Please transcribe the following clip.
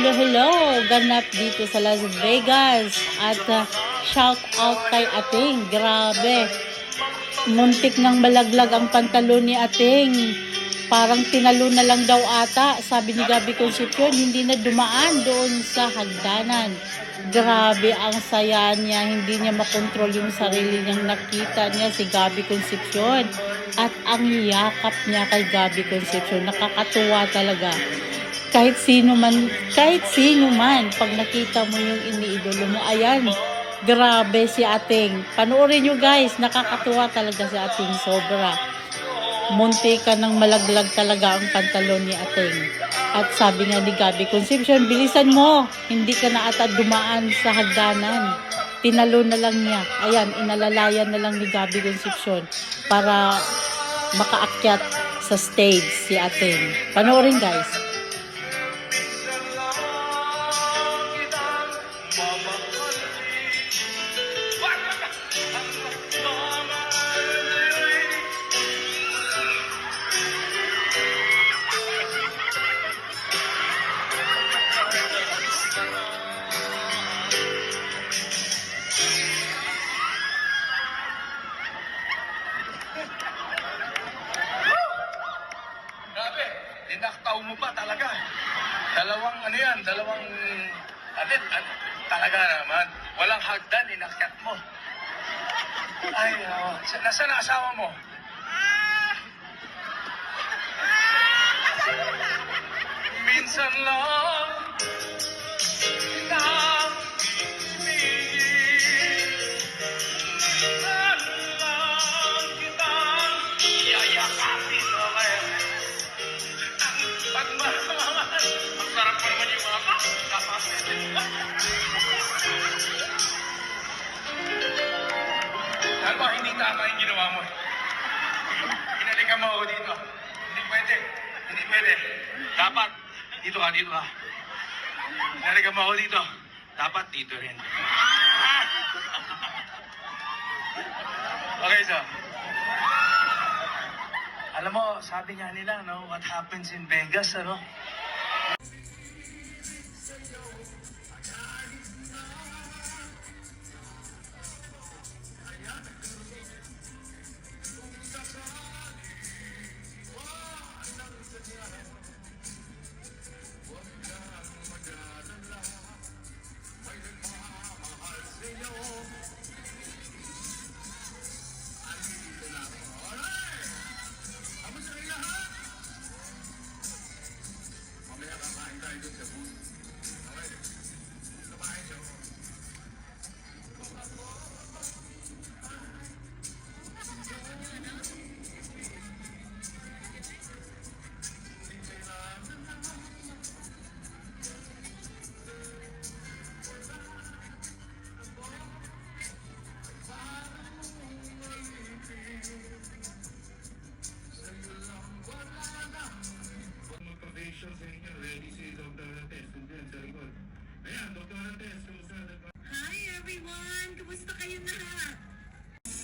hello! Ganap dito sa Las Vegas. At shout out kay Ating. Grabe. Muntik nang malaglag ang pantalon ni Ating. Parang tinalo na lang daw ata. Sabi ni Gabby Concepcion, hindi na dumaan doon sa hagdanan. Grabe ang saya niya. Hindi niya makontrol yung sarili niyang nakita niya si Gabby Concepcion. At ang yakap niya kay Gabby Concepcion. Nakakatuwa talaga. Kahit sino man, pag nakita mo yung iniidolo mo, ayan, grabe si Ating. Panoorin nyo guys, nakakatuwa talaga si Ating, sobra. Munti ka nang malaglag talaga ang pantalon ni Ating. At sabi nga ni Gabby Concepcion, bilisan mo, hindi ka na ata dumaan sa hagdanan. Tinalo na lang niya. Ayan, inalalayan na lang ni Gabby Concepcion para makaakyat sa stage si Ating. Panoorin guys. Grabe, dinaktaw mo pa talaga. Dalawang talaga naman. Walang hagdan, inakyat mo. Ay, nasaan ang asawa mo? Minsan lang kitang minsan lang kitang yayakapin, okay? Pagmamahal, ang sarap pa naman yung mga Alam mo, hindi tama yung ginawa mo. Hinalikan mo ako dito. Hindi pwede. Hindi pwede. Dapat, dito ka. Hinalikan mo ako dito. Dapat dito rin. Okay, so. Alam mo, sabi nga nila, no, what happens in Vegas, ano? Hi everyone! Kumusta kayo lahat?